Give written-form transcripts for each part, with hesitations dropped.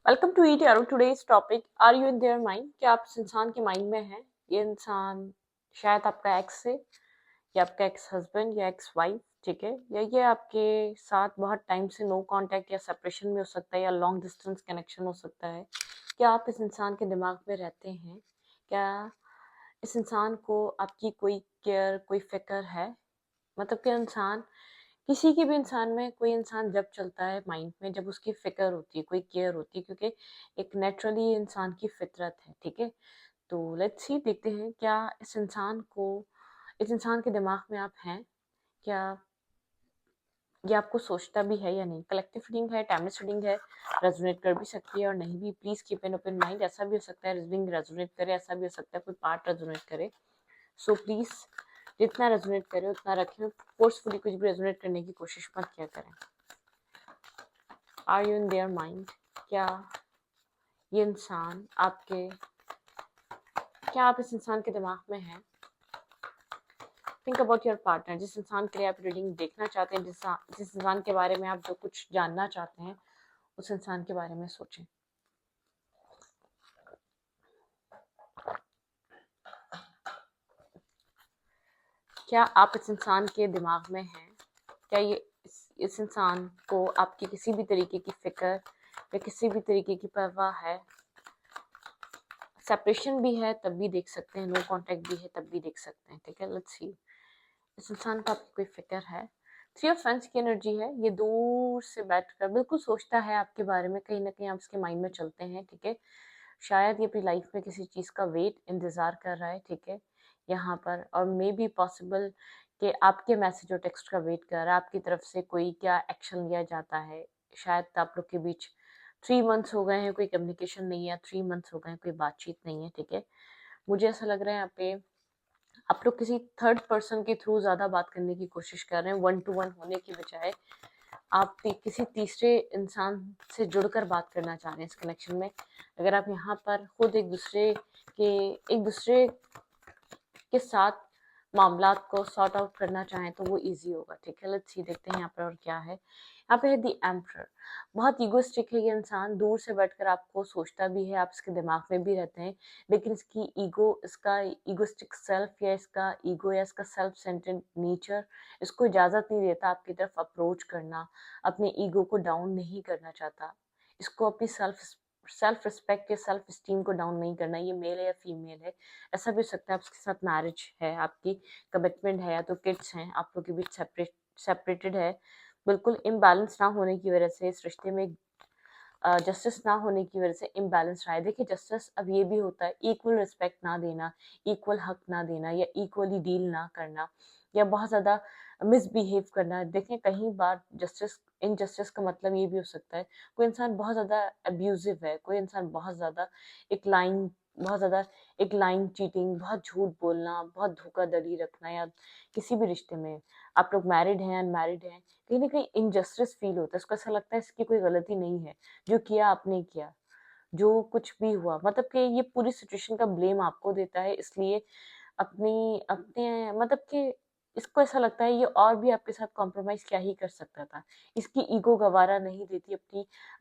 Welcome to eat यारो। Today's topic, are you in their mind? क्या आप इस इंसान के माइंड में हैं? ये इंसान शायद आपका एक्स है, या आपका एक्स हस्बैंड या एक्स वाइफ, ठीक है, या ये आपके साथ बहुत टाइम से नो कांटेक्ट या सेपरेशन में हो सकता है, या लॉन्ग डिस्टेंस कनेक्शन हो सकता है। क्या आप इस इंसान के दिमाग में रहते हैं? क्या इस इंसान को आपकी कोई केयर, कोई फिक्र है? मतलब कि इंसान, किसी के भी इंसान में, कोई इंसान जब चलता है माइंड में, जब उसकी फिक्र होती है, कोई केयर होती है, क्योंकि एक नेचुरली इंसान की फितरत है, ठीक है। तो लेट्स सी, देखते हैं क्या इस इंसान को, इस इंसान के दिमाग में आप हैं क्या? ये आपको सोचता भी है या नहीं? कलेक्टिव रीडिंग है, टाइमलेस रीडिंग है, रेजोनेट कर भी सकती है और नहीं भी। Please keep an open mind. ऐसा भी हो सकता है रीडिंग रेजोनेट करे, ऐसा भी हो सकता है कोई पार्ट रेजोनेट करे। सो प्लीज, जितना रेजोनेट करे उतना रखें। फोर्सफुली कुछ भी रेजोनेट करने की कोशिश मत किया करें। Are you in their mind? क्या ये इंसान आपके, क्या आप इस इंसान के दिमाग में हैं? थिंक अबाउट योर पार्टनर, जिस इंसान के लिए आप रीडिंग देखना चाहते हैं, जिस इंसान के बारे में आप जो कुछ जानना चाहते हैं, उस इंसान के बारे में सोचें। क्या आप इस इंसान के दिमाग में हैं? क्या ये इस इंसान को आपकी किसी भी तरीके की फिक्र या किसी भी तरीके की परवाह है? सेपरेशन भी है तब भी देख सकते हैं, नो कांटेक्ट भी है तब भी देख सकते हैं, ठीक है। लेट्स सी, इस इंसान को आपकी कोई फिक्र है? थ्री ऑफ फैंस की एनर्जी है। ये दूर से बैठकर बिल्कुल सोचता है आपके बारे में, कहीं ना कहीं आप उसके माइंड में चलते हैं, ठीक है। शायद ये अपनी लाइफ में किसी चीज़ का वेट इंतज़ार कर रहा है, ठीक है, यहाँ पर। और मे बी पॉसिबल कि आपके मैसेज और टेक्स्ट का वेट कर रहा है, आपकी तरफ से कोई क्या एक्शन लिया जाता है। शायद आप लोग के बीच 3 मंथ्स हो गए हैं, कोई कम्युनिकेशन नहीं है, 3 मंथ्स हो गए हैं, कोई बातचीत नहीं है, ठीक है। मुझे ऐसा लग रहा है यहाँ पे आप लोग किसी थर्ड पर्सन के थ्रू ज़्यादा बात करने की कोशिश कर रहे हैं, वन टू वन होने की बजाय आप किसी तीसरे इंसान से जुड़कर बात करना चाह रहे हैं इस कनेक्शन में। अगर आप यहाँ पर खुद एक दूसरे के साथ मामलात को सॉर्ट आउट करना चाहें तो वो इजी होगा, ठीक है। लेट्स सी, देखते हैं यहाँ पर और क्या है। यहाँ पे है दी एम्परर। बहुत ईगोइस्टिक है ये इंसान, दूर से बैठकर आपको सोचता भी है, आप इसके दिमाग में भी रहते हैं, लेकिन इसकी ईगो, इसका ईगोइस्टिक सेल्फ, या इसका ईगो, या इसका सेल्फ सेंटर्ड नेचर इसको इजाज़त नहीं देता आपकी तरफ अप्रोच करना, अपने ईगो को डाउन नहीं करना चाहता। इसको अपनी सेल्फ रिस्पेक्ट या सेल्फ स्टीम को डाउन नहीं करना। ये मेल है या फीमेल है, ऐसा भी हो सकता है आपके साथ मैरिज है, आपकी कमिटमेंट है, या तो किड्स हैं, आप लोग के बीच सेपरेटेड है। बिल्कुल इम्बैलेंस ना होने की वजह से, इस रिश्ते में जस्टिस ना होने की वजह से इम्बैलेंस रहा है। देखिए, जस्टिस अब ये भी होता है इक्वल रिस्पेक्ट ना देना, इक्वल हक ना देना, या इक्वली डील ना करना, या बहुत ज़्यादा मिसबिहेव करना। देखें, कहीं बार जस्टिस, इनजस्टिस का मतलब ये भी हो सकता है कोई इंसान बहुत ज़्यादा अब्यूजिव है, कोई इंसान बहुत ज़्यादा एक लाइन बहुत ज़्यादा एक लाइन चीटिंग, बहुत झूठ बोलना, बहुत धोखाधड़ी रखना, या किसी भी रिश्ते में, आप लोग मैरिड हैं, अनमैरिड हैं, कहीं ना कहीं इनजस्टिस फील होता है। उसको ऐसा लगता है इसकी कोई गलती नहीं है, जो किया आपने किया, जो कुछ भी हुआ, मतलब कि ये पूरी सिचुएशन का ब्लेम आपको देता है। इसलिए अपनी अपने मतलब कि इसको ऐसा लगता है ये और भी आपके साथ कॉम्प्रोमाइज़ क्या ही कर सकता था। इसकी ईगो गवारा नहीं देती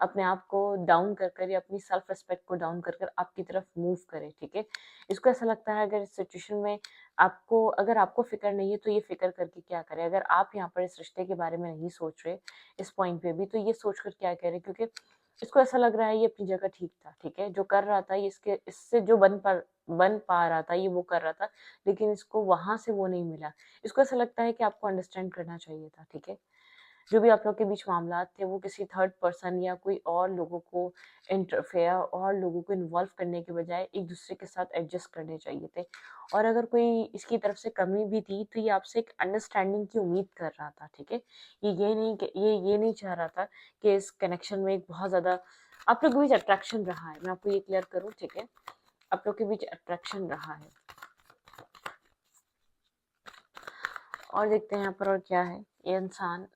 अपने आप को डाउन कर कर, या अपनी सेल्फ रिस्पेक्ट को डाउन कर कर आपकी तरफ मूव करे, ठीक है। इसको ऐसा लगता है अगर इस सिचुएशन में अगर आपको फ़िक्र नहीं है तो ये फ़िक्र करके क्या करे? अगर आप यहाँ पर इस रिश्ते के बारे में नहीं सोच रहे इस पॉइंट पे भी, तो ये सोच कर क्या करे? क्योंकि इसको ऐसा लग रहा है ये अपनी जगह ठीक था, ठीक है। जो कर रहा था ये इससे जो बन पा रहा था ये वो कर रहा था, लेकिन इसको वहाँ से वो नहीं मिला। इसको ऐसा लगता है कि आपको अंडरस्टैंड करना चाहिए था, ठीक है। जो भी आप लोग के बीच मामलात थे वो किसी थर्ड पर्सन या कोई और लोगों को इंटरफेयर और लोगों को इन्वॉल्व करने के बजाय एक दूसरे के साथ एडजस्ट करने चाहिए थे। और अगर कोई इसकी तरफ से कमी भी थी तो ये आपसे एक अंडरस्टैंडिंग की उम्मीद कर रहा था, ठीक है। ये नहीं चाह रहा था कि इस कनेक्शन में एक बहुत ज़्यादा आप लोग के बीच अट्रैक्शन रहा है। मैं आपको ये क्लियर करूँ, ठीक है, आप लोग के बीच अट्रैक्शन रहा है। और देखते हैं यहाँ पर और क्या है। ये इंसान,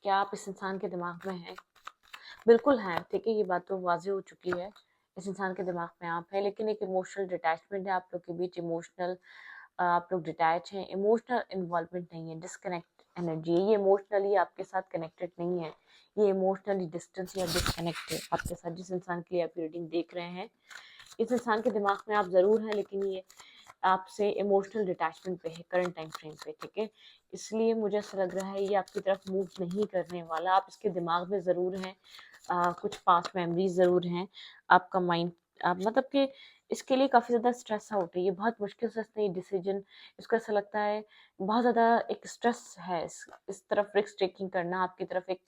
क्या आप इस इंसान के दिमाग में हैं? बिल्कुल हैं, ठीक है, ये बात तो वाज़ेह हो चुकी है। इस इंसान के दिमाग में आप हैं, लेकिन एक इमोशनल डिटैचमेंट है आप लोग के बीच। आप लोग डिटैच हैं, इमोशनल इन्वॉल्वमेंट नहीं है, एनर्जी है, ये इमोशनली आपके साथ कनेक्टेड नहीं है, ये इमोशनली डिस्टेंस या डिस्कनेक्ट है आपके साथ। जिस इंसान के लिए आप रीडिंग देख रहे हैं, इस इंसान के दिमाग में आप ज़रूर हैं, लेकिन ये आपसे इमोशनल डिटैचमेंट पे है करंट टाइम फ्रेम पे, ठीक है। इसलिए मुझे ऐसा लग रहा है ये आपकी तरफ मूव नहीं करने वाला। आप इसके दिमाग में ज़रूर हैं, कुछ पास्ट मेमोरीज ज़रूर हैं, आपका माइंड मतलब कि इसके लिए काफ़ी ज़्यादा स्ट्रेस आउट है, ये बहुत मुश्किल से इसने ये डिसीजन, इसको ऐसा लगता है बहुत ज़्यादा एक स्ट्रेस है इस तरफ रिस्क टेकिंग करना, आपकी तरफ एक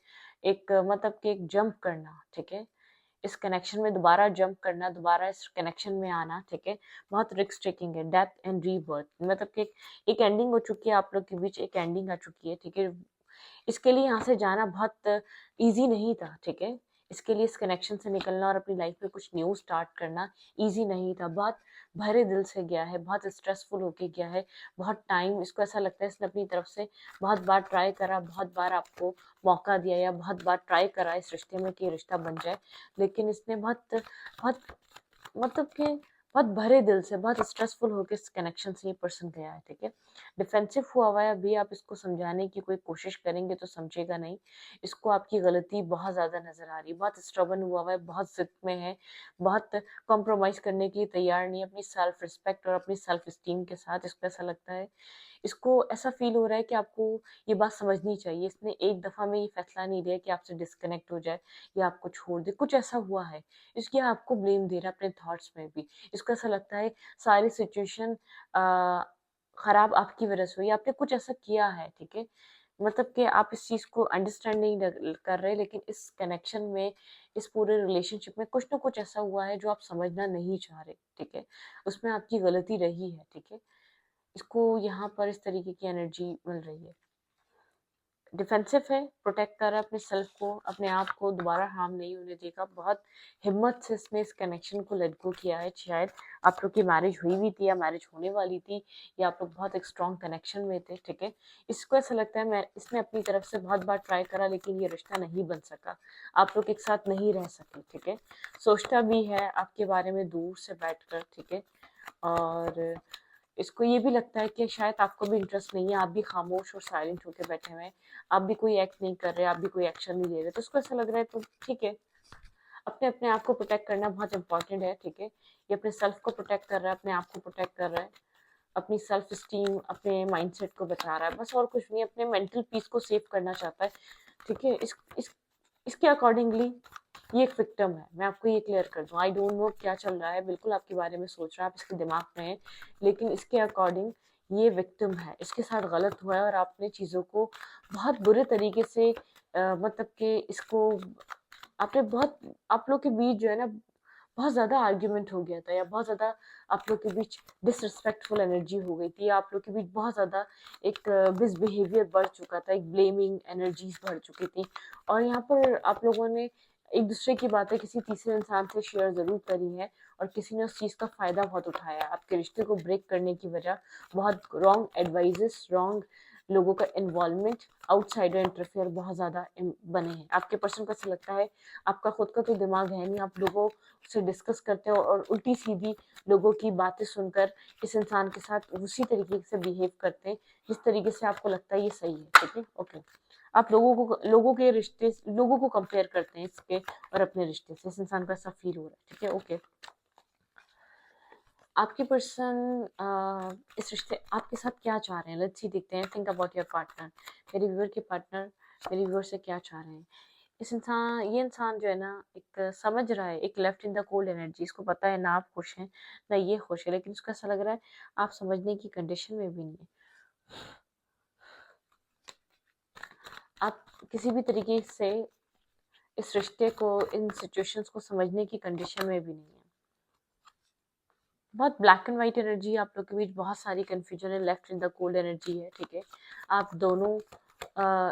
एक मतलब कि एक जंप करना, ठीक है। इस कनेक्शन में दोबारा जंप करना, दोबारा इस कनेक्शन में आना, ठीक है, बहुत रिस्क टेकिंग है। डेथ एंड रीबर्थ मतलब कि एक एंडिंग हो चुकी है, आप लोग के बीच एक एंडिंग आ चुकी है, ठीक है। इसके लिए यहाँ से जाना बहुत ईजी नहीं था, ठीक है। इसके लिए इस कनेक्शन से निकलना और अपनी लाइफ में कुछ न्यू स्टार्ट करना ईजी नहीं था, बहुत भरे दिल से गया है, बहुत स्ट्रेसफुल होके गया है, बहुत टाइम इसको ऐसा लगता है इसने अपनी तरफ से बहुत बार ट्राई करा, बहुत बार आपको मौका दिया या बहुत बार ट्राई करा इस रिश्ते में कि रिश्ता बन जाए, लेकिन इसने बहुत बहुत मतलब कि बहुत भरे दिल से, बहुत स्ट्रेसफुल होकर इस कनेक्शन से ये पर्सन गया है, ठीक है। डिफेंसिव हुआ है, अभी आप इसको समझाने की कोई कोशिश करेंगे तो समझेगा नहीं, इसको आपकी गलती बहुत ज़्यादा नज़र आ रही है, बहुत स्टबर्न हुआ है, बहुत जिद में है, बहुत कॉम्प्रोमाइज़ करने के लिए तैयार नहीं है अपनी सेल्फ रिस्पेक्ट और अपनी सेल्फ स्टीम के साथ। इसको ऐसा लगता है, इसको ऐसा फील हो रहा है कि आपको ये बात समझनी चाहिए, इसने एक दफ़ा में ये फैसला नहीं लिया कि आपसे डिस्कनेक्ट हो जाए या आपको छोड़ दे, कुछ ऐसा हुआ है, इसलिए आपको ब्लेम दे रहा है अपने थॉट्स में भी। इसको ऐसा लगता है सारी सिचुएशन खराब आपकी वजह से हुई, आपने कुछ ऐसा किया है, ठीक है। मतलब कि आप इस चीज़ को अंडरस्टैंड नहीं कर रहे, लेकिन इस कनेक्शन में, इस पूरे रिलेशनशिप में कुछ ना कुछ ऐसा हुआ है जो आप समझना नहीं चाह रहे, ठीक है। उसमें आपकी गलती रही है, ठीक है। इसको यहाँ पर इस तरीके की एनर्जी मिल रही है, डिफेंसिव है, प्रोटेक्ट कर रहा है अपने सेल्फ को, अपने आप को दोबारा हार्म नहीं होने देगा। बहुत हिम्मत से इसने इस कनेक्शन को लेट गो किया है। शायद आप लोग की मैरिज हुई भी थी या मैरिज होने वाली थी, या आप लोग बहुत एक स्ट्रॉन्ग कनेक्शन में थे, ठीक है। इसको ऐसा लगता है मैं इसने अपनी तरफ से बहुत बार ट्राई करा, लेकिन ये रिश्ता नहीं बन सका, आप लोग एक साथ नहीं रह सके, ठीक है। सोचता भी है आपके बारे में दूर से बैठ कर, ठीक है। और इसको ये भी लगता है कि शायद आपको भी इंटरेस्ट नहीं है, आप भी खामोश और साइलेंट होकर बैठे हुए हैं, आप भी कोई एक्ट नहीं कर रहे, आप भी कोई एक्शन नहीं ले रहे, तो उसको ऐसा लग रहा है तो ठीक है, अपने अपने आप को प्रोटेक्ट करना बहुत इंपॉर्टेंट है, ठीक है। ये अपने सेल्फ को प्रोटेक्ट कर रहा है, अपने आप को प्रोटेक्ट कर रहा है, अपनी सेल्फ स्टीम, अपने माइंडसेट को बचा रहा है, बस और कुछ नहीं, अपने मेंटल पीस को सेव करना चाहता है, ठीक है। इसके अकॉर्डिंगली ये एक विक्टिम है, मैं आपको ये क्लियर कर दूं। आई डोंट नो क्या चल रहा है, बिल्कुल आपके बारे में सोच रहा है, आप इसके दिमाग में है, लेकिन इसके अकॉर्डिंग ये विक्टिम है, इसके साथ गलत हुआ है और आपने चीज़ों को बहुत बुरे तरीके से मतलब कि इसको आपने बहुत, आप लोग के बीच जो है ना बहुत ज़्यादा आर्ग्यूमेंट हो गया था, या बहुत ज़्यादा आप लोग के बीच डिसरिस्पेक्टफुल एनर्जी हो गई थी, या आप लोग के बीच बहुत ज़्यादा एक मिसबिहेवियर बढ़ चुका था, एक ब्लेमिंग एनर्जीज बढ़ चुकी थी, और यहाँ पर आप लोगों ने एक दूसरे की बातें किसी तीसरे इंसान से शेयर ज़रूर करी है, और किसी ने उस चीज़ का फ़ायदा बहुत उठाया, आपके रिश्ते को ब्रेक करने की वजह बहुत रॉन्ग एडवाइजेस, रॉन्ग लोगों का इन्वॉल्वमेंट, आउटसाइडर इंटरफेयर बहुत ज़्यादा बने हैं। आपके पर्सन को ऐसा लगता है आपका खुद का तो दिमाग है नहीं, आप लोगों से डिस्कस करते हो और उल्टी सीधी लोगों की बातें सुनकर इस इंसान के साथ उसी तरीके से बिहेव करते हैं जिस तरीके से आपको लगता है ये सही है, ठीक है, ओके। आप लोगों के रिश्ते, लोगों को कंपेयर करते हैं इसके और अपने रिश्ते से, इस इंसान को ऐसा फील हो रहा है, ठीक है, ओके। आपके पर्सन इस रिश्ते आपके साथ क्या चाह रहे हैं, लेट्स सी, देखते हैं। थिंक अबाउट योर पार्टनर, मेरे व्यूअर के पार्टनर मेरे व्यूअर से क्या चाह रहे हैं। ये इंसान जो है ना, एक समझ रहा है, एक left in the cold energy, इसको पता है ना आप खुश हैं ना ये खुश है, लेकिन उसको ऐसा लग रहा है आप समझने की कंडीशन में भी नहीं है, आप किसी भी तरीके से इस रिश्ते को, इन सिचुएशंस को समझने की कंडीशन में भी नहीं है। बहुत ब्लैक एंड वाइट एनर्जी, आप लोग के बीच बहुत सारी कंफ्यूजन है, left in the cold energy है, ठीक है। आप दोनों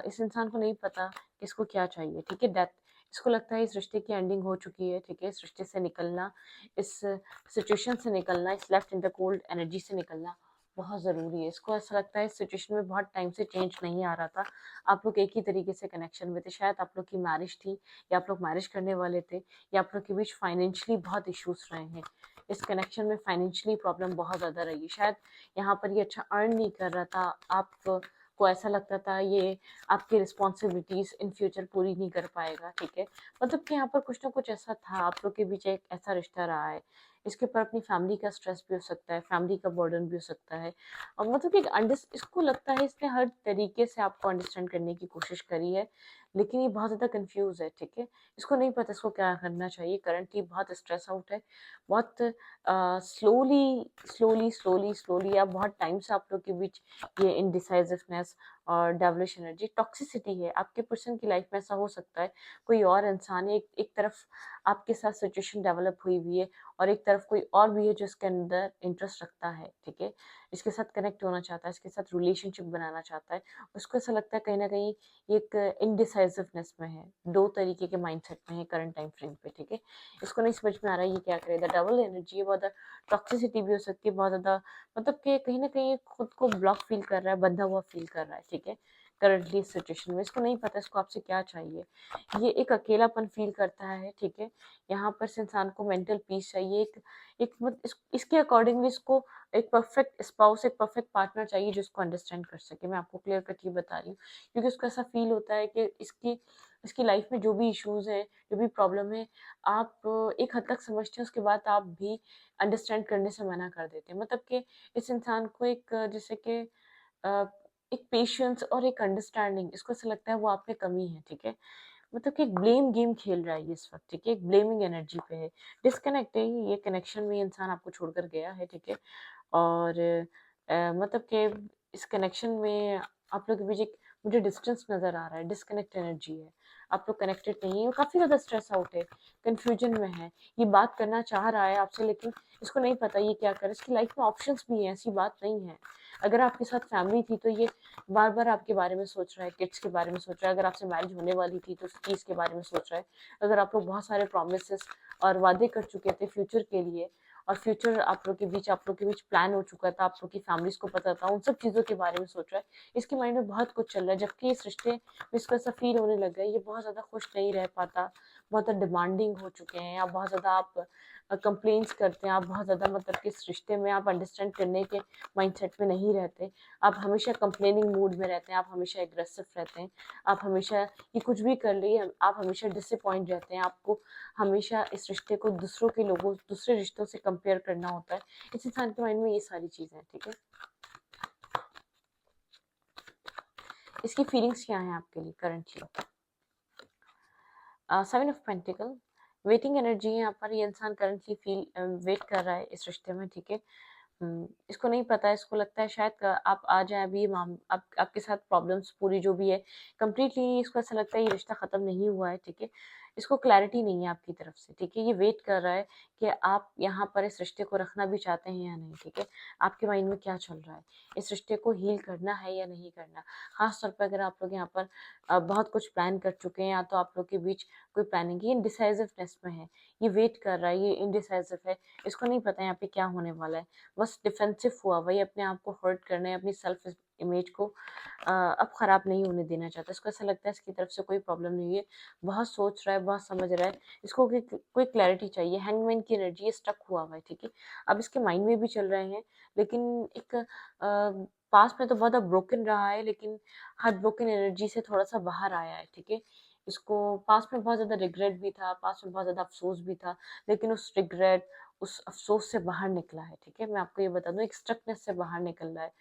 इस इंसान को नहीं पता कि इसको क्या चाहिए, ठीक है। डेथ, इसको लगता है इस रिश्ते की एंडिंग हो चुकी है, ठीक है। इस रिश्ते से निकलना, इस सिचुएशन से निकलना, इस left in the cold energy से निकलना बहुत ज़रूरी है। इसको ऐसा लगता है इस सिचुएशन में बहुत टाइम से चेंज नहीं आ रहा था, आप लोग एक ही तरीके से कनेक्शन में थे, शायद आप लोग की मैरिज थी या आप लोग मैरिज करने वाले थे, या आप लोग के बीच फाइनेंशियली बहुत इश्यूज रहे हैं, इस कनेक्शन में फाइनेंशियली प्रॉब्लम बहुत ज़्यादा रही है, शायद यहाँ पर ये अच्छा अर्न नहीं कर रहा था, आपको आपको ऐसा लगता था ये आपकी रिस्पॉन्सिबिलिटीज इन फ्यूचर पूरी नहीं कर पाएगा, ठीक है। मतलब कि यहाँ पर कुछ ना कुछ ऐसा था, आप लोग के बीच एक ऐसा रिश्ता रहा है। इसके ऊपर अपनी फैमिली का स्ट्रेस भी हो सकता है, फैमिली का बर्डन भी हो सकता है। और मतलब कि इसको लगता है इसने हर तरीके से आपको अंडरस्टैंड करने की कोशिश करी है, लेकिन ये बहुत ज़्यादा कंफ्यूज है, ठीक है। इसको नहीं पता इसको क्या करना चाहिए, करंटली बहुत स्ट्रेस आउट है, बहुत स्लोली स्लोली स्लोली स्लोली आप बहुत टाइम से आप लोग के बीच ये इनडिसाइसिवनेस और डेवलिश एनर्जी टॉक्सिसिटी है। आपके पर्सन की लाइफ में ऐसा हो सकता है, कोई और इंसान है, एक तरफ आपके साथ सिचुएशन डेवलप हुई हुई है और एक तरफ कोई और भी है जो इसके अंदर इंटरेस्ट रखता है, ठीक है। इसके साथ कनेक्ट होना चाहता है, इसके साथ रिलेशनशिप बनाना चाहता है। उसको ऐसा लगता है कहीं ना कहीं ये एक इनडिसाइसिवनेस में है, दो तरीके के माइंडसेट में है करंट टाइम फ्रेम पे, ठीक है। इसको नहीं समझ में आ रहा है ये क्या करे। द डबल एनर्जी है, बहुत ज़्यादा टॉक्सिसिटी भी हो सकती है, बहुत ज़्यादा मतलब कि कहीं ना कहीं खुद को ब्लॉक फील कर रहा है, बंधा हुआ फील कर रहा है, ठीक है। करंटली इस सिचुएशन में इसको नहीं पता इसको आपसे क्या चाहिए, ये एक अकेलापन फील करता है, ठीक है। यहाँ पर इस इंसान को मेंटल पीस चाहिए, इसके अकॉर्डिंगली इसको एक परफेक्ट स्पाउस, एक परफेक्ट पार्टनर चाहिए जो इसको अंडरस्टैंड कर सके। मैं आपको क्लियर कट ये बता रही हूँ, क्योंकि उसको ऐसा फील होता है कि इसकी इसकी लाइफ में जो भी इश्यूज हैं, जो भी प्रॉब्लम है, आप एक हद तक समझते हैं, उसके बाद आप भी अंडरस्टैंड करने से मना कर देते हैं। मतलब कि इस इंसान को एक जैसे कि अ, एक पेशेंस और एक अंडरस्टैंडिंग, इसको ऐसा लगता है वो आप में कमी है, ठीक है। मतलब कि एक ब्लेम गेम खेल रहा है ये इस वक्त, ठीक है। एक ब्लेमिंग एनर्जी पे है, डिस्कनेक्ट है ये कनेक्शन में, ये इंसान आपको छोड़कर गया है, ठीक है। और मतलब कि इस कनेक्शन में आप लोग के बीच एक मुझे डिस्टेंस नज़र आ रहा है, डिस्कनेक्ट एनर्जी है, आप लोग कनेक्टेड नहीं है, काफ़ी ज़्यादा स्ट्रेस आउट है, कन्फ्यूजन में है। ये बात करना चाह रहा है आपसे, लेकिन इसको नहीं पता ये क्या करे। इसकी लाइफ में ऑप्शंस भी हैं, ऐसी बात नहीं है। अगर आपके साथ फैमिली थी तो ये बार बार आपके बारे में सोच रहा है, किड्स के बारे में सोच रहा है। अगर आपसे मैरिज होने वाली थी तो उस चीज़ के बारे में सोच रहा है। अगर आप लोग बहुत सारे प्रोमिस और वादे कर चुके थे फ्यूचर के लिए, और फ्यूचर आप लोग के बीच प्लान हो चुका था, आप लोग की फैमिलीज को पता था, उन सब चीज़ों के बारे में सोच रहा है। इसके माइंड में बहुत कुछ चल रहा है, जबकि इस रिश्ते में इसको ऐसा फील होने लग गया है ये बहुत ज़्यादा खुश नहीं रह पाता, बहुत ज़्यादा डिमांडिंग हो चुके हैं, आप बहुत ज़्यादा आप कंप्लेंट्स करते हैं, आप बहुत ज़्यादा मतलब कि इस रिश्ते में आप अंडरस्टैंड करने के माइंडसेट में नहीं रहते। आप हमेशा कंप्लेनिंग मूड में रहते हैं, आप हमेशा एग्रेसिव रहते हैं, आप हमेशा ये कुछ भी कर रही है, आप हमेशा डिसअपॉइंट रहते हैं, आपको हमेशा इस रिश्ते को दूसरे रिश्तों से कंपेयर करना होता है। इस इंसान के माइंड में ये सारी चीज़ें हैं, ठीक है। इसकी फीलिंग्स क्या हैं आपके लिए currently? 7 of pentacle, waiting energy है यहाँ पर। ये इंसान करंटली वेट कर रहा है इस रिश्ते में, ठीक है। इसको नहीं पता है, इसको लगता है शायद आप आ जाए अभी, आपके साथ प्रॉब्लम्स पूरी जो भी है कंप्लीटली, इसको ऐसा लगता है ये रिश्ता ख़त्म नहीं हुआ है, ठीक है। इसको क्लैरिटी नहीं है आपकी तरफ से, ठीक है। ये वेट कर रहा है कि आप यहाँ पर इस रिश्ते को रखना भी चाहते हैं या नहीं, ठीक है। आपके माइंड में क्या चल रहा है, इस रिश्ते को हील करना है या नहीं करना। खास तौर पर अगर आप लोग यहाँ पर बहुत कुछ प्लान कर चुके हैं, या तो आप लोग के बीच कोई प्लानिंग, ये इनडिसाइसिवनेस में है, ये वेट कर रहा है, ये इनडिसाइसिव है, इसको नहीं पता यहाँ पे क्या होने वाला है। बस डिफेंसिव हुआ, वही अपने आप को हर्ट करना है, अपनी सेल्फ इमेज को अब ख़राब नहीं होने देना चाहता। इसको ऐसा लगता है इसकी तरफ से कोई प्रॉब्लम नहीं है, बहुत सोच रहा है, बहुत समझ रहा है, इसको कोई क्लैरिटी चाहिए। हैंगमैन की एनर्जी, ये स्टक हुआ हुआ है, ठीक है। अब इसके माइंड में भी चल रहे हैं, लेकिन एक पास में तो बहुत ब्रोकन रहा है, लेकिन हार्ट ब्रोकन एनर्जी से थोड़ा सा बाहर आया है, ठीक है। इसको पास में बहुत ज़्यादा रिग्रेट भी था, पास में बहुत ज़्यादा अफसोस भी था, लेकिन उस रिग्रेट, उस अफसोस से बाहर निकला है, ठीक है। मैं आपको ये बता दूं, एक स्ट्रकनेस से बाहर निकला है।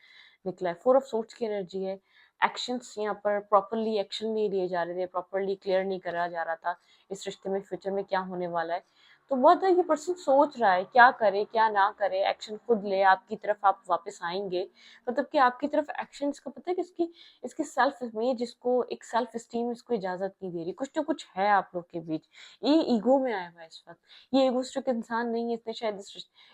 4 ऑफ सोर्ड्स की एनर्जी है। एक्शंस यहाँ पर प्रॉपरली एक्शन नहीं लिए जा रहे थे, प्रॉपरली क्लियर नहीं करा जा रहा था इस रिश्ते में फ्यूचर में क्या होने वाला है। तो बहुत ये पर्सन सोच रहा है क्या करे क्या ना करे, एक्शन खुद ले, आपकी तरफ आप वापस आएंगे, मतलब कि आपकी तरफ एक्शन। इसको पता है कि इसकी सेल्फ इमेज, इसको एक सेल्फ स्टीम इसको इजाजत नहीं दे रही। कुछ ना कुछ है आप लोग के बीच, ये ईगो में आया हुआ है इस वक्त। ये ईगोस्टिक इंसान नहीं है, इसने शायद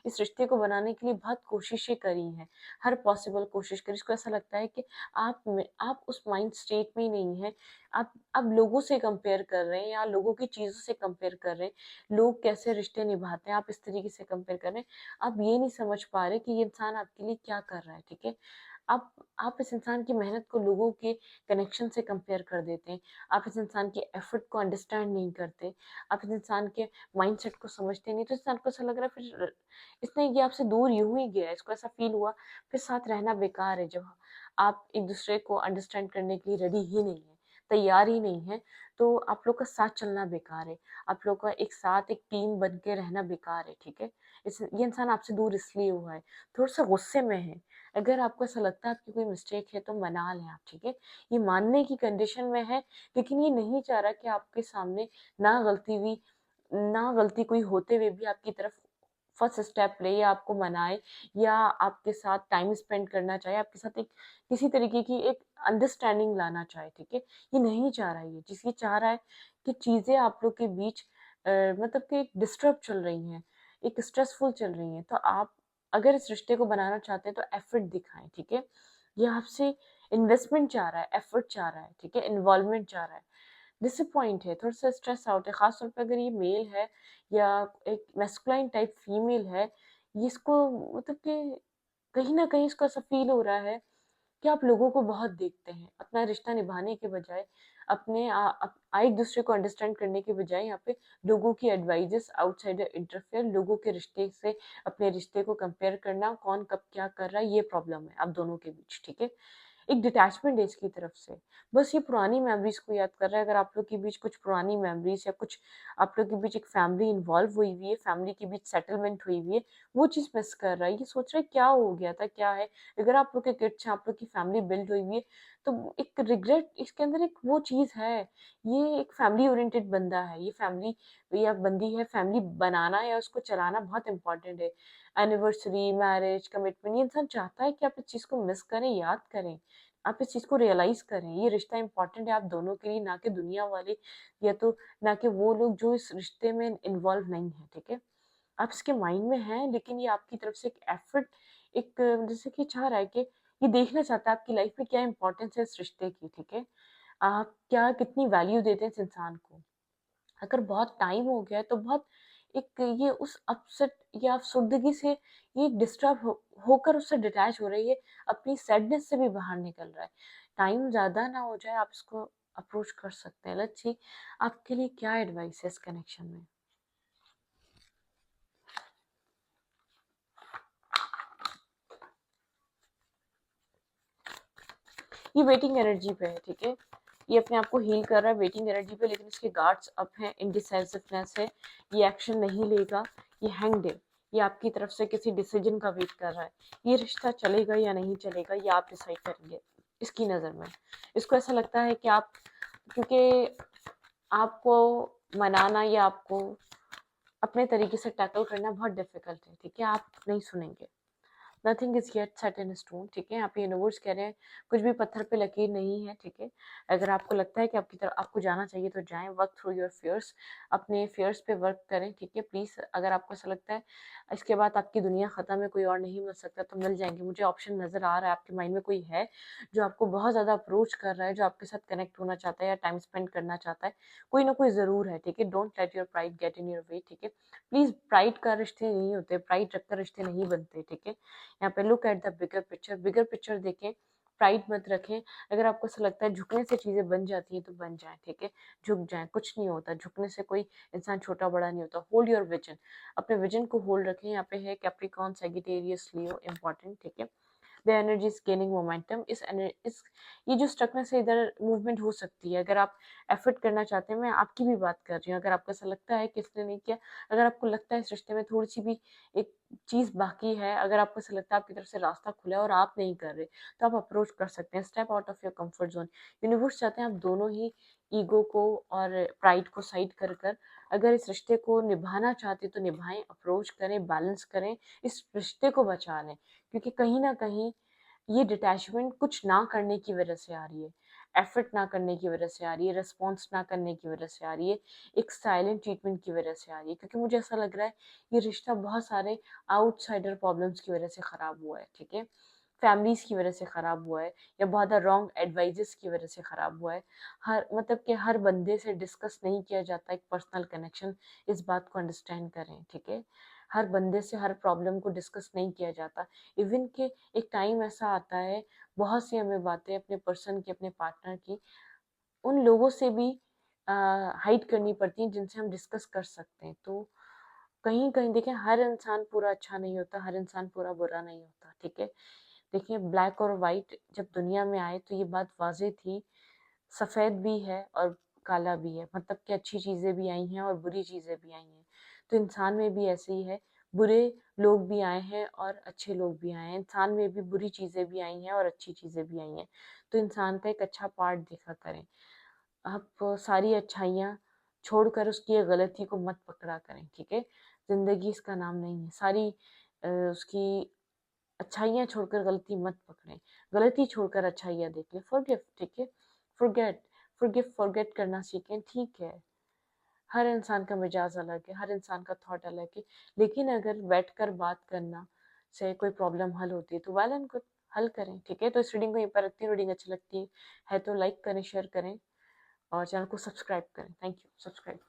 इस रिश्ते को बनाने के लिए बहुत कोशिशें करी हैं, हर पॉसिबल कोशिश करी। इसको ऐसा लगता है कि आप उस माइंड स्टेट में ही नहीं है। आप लोगों से कंपेयर कर रहे हैं, या लोगों की चीज़ों से कंपेयर कर रहे हैं, लोग कैसे रिश्ते निभाते हैं, आप इस तरीके से कंपेयर कर रहे हैं। आप ये नहीं समझ पा रहे कि ये इंसान आपके लिए क्या कर रहा है, ठीक है। आप इस इंसान की मेहनत को लोगों के कनेक्शन से कंपेयर कर देते हैं, आप इस इंसान के एफर्ट को अंडरस्टैंड नहीं करते, आप इस इंसान के माइंडसेट को समझते नहीं। तो इस इंसान को ऐसा लग रहा है फिर इसने ये आपसे दूर यूं ही गया है, इसको ऐसा फील हुआ फिर साथ रहना बेकार है। जब आप एक दूसरे को अंडरस्टैंड करने के लिए रेडी ही नहीं है, तैयार ही नहीं है, तो आप लोग का साथ चलना बेकार है, आप लोग का एक साथ एक टीम बन के रहना बेकार है, ठीक है। ये इंसान आपसे दूर इसलिए हुआ है, थोड़ा सा गुस्से में है। अगर आपको ऐसा लगता है आपकी कोई मिस्टेक है तो मना लें आप, ठीक है। ये मानने की कंडीशन में है, लेकिन ये नहीं चाह रहा कि आपके सामने ना गलती कोई होते हुए भी आपकी तरफ फर्स्ट स्टेप ले या आपको मनाए या आपके साथ टाइम स्पेंड करना चाहे, आपके साथ एक किसी तरीके की एक अंडरस्टैंडिंग लाना चाहे, ठीक है। ये नहीं चाह रहा है, ये जिसकी चाह रहा है कि चीजें आप लोग के बीच मतलब कि एक डिस्टर्ब चल रही हैं, एक स्ट्रेसफुल चल रही हैं, तो आप अगर इस रिश्ते को बनाना चाहते हैं तो एफर्ट दिखाएं, ठीक है। ये आपसे इन्वेस्टमेंट चाह रहा है, एफर्ट चाह रहा है, ठीक है, इन्वॉल्वमेंट चाह रहा है, डिसअपॉइंट है, थोड़ा सा स्ट्रेस आउट है, खासतौर पे अगर ये मेल है या एक मैस्कुलाइन टाइप फीमेल है, ये इसको मतलब कि कहीं ना कहीं इसको ऐसा फील हो रहा है कि आप लोगों को बहुत देखते हैं, अपना रिश्ता निभाने के बजाय एक दूसरे को अंडरस्टैंड करने के बजाय यहाँ पे लोगों की एडवाइजेस, आउटसाइडर इंटरफेयर, लोगों के रिश्ते से अपने रिश्ते को कंपेयर करना, कौन कब क्या कर रहा है, ये प्रॉब्लम है आप दोनों के बीच, ठीक है। एक डिटैचमेंट है इसकी तरफ से, बस ये पुरानी मेमोरीज को याद कर रहा है। अगर आप लोग के बीच कुछ पुरानी मेमोरीज या कुछ आप लोग के बीच एक फैमिली इन्वॉल्व हुई हुई है, फैमिली के बीच सेटलमेंट हुई हुई है, वो चीज़ मिस कर रहा है, ये सोच रहा है क्या हो गया था, क्या है। अगर आप लोग के किड्स हैं, आप लोग की फैमिली बिल्ड हुई हुई है, तो एक रिग्रेट इसके अंदर एक वो चीज़ है। ये एक फैमिली ओरिएंटेड बंदा है, ये फैमिली या बंदी है, फैमिली बनाना या उसको चलाना बहुत इंपॉर्टेंट है। एनिवर्सरी, मैरिज, कमिटमेंट, ये इंसान चाहता है कि आप इस चीज़ को मिस करें, याद करें, आप इस चीज़ को रियलाइज़ करें। ये रिश्ता इम्पोर्टेंट है आप दोनों के लिए, ना कि दुनिया वाले या तो ना कि वो लोग जो इस रिश्ते में इन्वॉल्व नहीं है, ठीक है। आप इसके माइंड में हैं, लेकिन ये आपकी तरफ से एक एफर्ट, एक जैसे कि चाह रहा है कि ये देखना चाहता है आपकी लाइफ में क्या इंपॉर्टेंस है इस रिश्ते की, ठीक है। आप क्या कितनी वैल्यू देते हैं इस इंसान को। अगर बहुत टाइम हो गया है तो बहुत एक ये उस अपसेट या अफसुर्दगी से ये होकर उससे डिटैच हो रही है, अपनी सैडनेस से भी बाहर निकल रहा है। टाइम ज़्यादा ना हो जाए, आप इसको अप्रोच कर सकते हैं। लेट्स सी आपके लिए क्या एडवाइस है इस कनेक्शन में। ये वेटिंग एनर्जी पे है, ठीक है। ये अपने आप को हील कर रहा है वेटिंग एनर्जी पे, लेकिन इसके गार्ड्स अप हैं, इनडिसाइसिवनेस है, ये एक्शन नहीं लेगा, ये हैंग्ड है, ये आपकी तरफ से किसी डिसीजन का वेट कर रहा है। ये रिश्ता चलेगा या नहीं चलेगा ये आप डिसाइड करेंगे इसकी नज़र में। इसको ऐसा लगता है कि आप, क्योंकि आपको मनाना या आपको अपने तरीके से टैकल करना बहुत डिफिकल्ट है, ठीक है, आप नहीं सुनेंगे। Nothing is yet set in stone, ठीक है। यहाँ पे यूनिवर्स कह रहे हैं कुछ भी पत्थर पे लकीर नहीं है, ठीक है। अगर आपको लगता है कि आपकी तरफ आपको जाना चाहिए तो जाएं, वर्क थ्रू योर फियर्स, अपने फियर्स पे वर्क करें, ठीक है प्लीज। अगर आपको ऐसा लगता है इसके बाद आपकी दुनिया खत्म है, कोई और नहीं मिल सकता, तो मिल जाएंगे। मुझे ऑप्शन नजर आ रहा है आपके माइंड में कोई है जो आपको बहुत ज्यादा अप्रोच कर रहा है, जो आपके साथ कनेक्ट होना चाहता है या टाइम स्पेंड करना चाहता है, कोई ना कोई जरूर है, ठीक है। Don't let your pride get in your way, ठीक है। प्लीज, प्राइड का रिश्ते नहीं होते, प्राइड रखकर रिश्ते नहीं बनते, ठीक है। यहाँ पे look at the bigger picture देखें, प्राइड मत रखें। अगर आपको ऐसा लगता है झुकने से चीजें बन जाती हैं तो बन जाएं, ठीक है। झुक जाएं, कुछ नहीं होता झुकने से, कोई इंसान छोटा बड़ा नहीं होता। होल्ड योर विजन, अपने विजन को होल्ड रखें। यहाँ पे है कैप्रिकॉर्न, सैजिटेरियस, लियो, इंपॉर्टेंट, ठीक है। The energy is gaining momentum, इस ये जो स्ट्रकनेस है इधर मूवमेंट हो सकती है। अगर आप एफर्ट करना चाहते हैं, मैं आपकी भी बात कर रही हूँ, अगर आपको ऐसा लगता है कि इसने नहीं किया, अगर आपको लगता है इस रिश्ते में थोड़ी सी भी एक चीज बाकी है, अगर आपको ऐसा लगता है आपकी तरफ से रास्ता खुला है और आप नहीं कर रहे, तो आप अप्रोच कर सकते हैं। Step out of your comfort zone. Universe चाहते हैं आप दोनों ही ईगो को और प्राइड को साइड कर कर अगर इस रिश्ते को निभाना चाहते तो निभाएं, अप्रोच करें, बैलेंस करें, इस रिश्ते को बचा लें। क्योंकि कहीं ना कहीं ये डिटैचमेंट कुछ ना करने की वजह से आ रही है, एफर्ट ना करने की वजह से आ रही है, रिस्पॉन्स ना करने की वजह से आ रही है, एक साइलेंट ट्रीटमेंट की वजह से आ रही है। क्योंकि मुझे ऐसा लग रहा है ये रिश्ता बहुत सारे आउटसाइडर प्रॉब्लम्स की वजह से खराब हुआ है, ठीक है। फैमिलीज की वजह से खराब हुआ है, या बहुत रॉन्ग एडवाइजेस की वजह से खराब हुआ है। हर मतलब कि हर बंदे से डिस्कस नहीं किया जाता एक पर्सनल कनेक्शन, इस बात को अंडरस्टैंड करें, ठीक है। हर बंदे से हर प्रॉब्लम को डिस्कस नहीं किया जाता। इवन के एक टाइम ऐसा आता है, बहुत सी हमें बातें अपने पर्सन की, अपने पार्टनर की, उन लोगों से भी हाइड करनी पड़ती हैं जिनसे हम डिस्कस कर सकते हैं। तो कहीं कहीं देखें, हर इंसान पूरा अच्छा नहीं होता, हर इंसान पूरा बुरा नहीं होता, ठीक है। देखिए ब्लैक और वाइट जब दुनिया में आए तो ये बात वाज़ेह थी, सफ़ेद भी है और काला भी है, मतलब कि अच्छी चीज़ें भी आई हैं और बुरी चीज़ें भी आई हैं। तो इंसान में भी ऐसे ही है, बुरे लोग भी आए हैं और अच्छे लोग भी आए हैं। इंसान में भी बुरी चीज़ें भी आई हैं और अच्छी चीज़ें भी आई हैं। तो इंसान का एक अच्छा पार्ट देखा करें। आप सारी अच्छाइयाँ छोड़कर उसकी एक गलती को मत पकड़ा करें, ठीक है? ज़िंदगी इसका नाम नहीं है। सारी उसकी अच्छाइयाँ छोड़कर गलती मत पकड़ें। गलती छोड़कर अच्छाइयाँ देखें। फ़ॉरगिव, ठीक है? फ़ॉरगेट, फ़ॉरगेट करना सीखें, ठीक है। हर इंसान का मिजाज अलग है, हर इंसान का थॉट अलग है, लेकिन अगर बैठकर बात करना से कोई प्रॉब्लम हल होती है तो वेल एंड गुड, हल करें, ठीक है? तो इस रीडिंग को यहीं पर रखती हूँ। रीडिंग अच्छी लगती है तो लाइक करें, शेयर करें और चैनल को सब्सक्राइब करें। Thank you. सब्सक्राइब।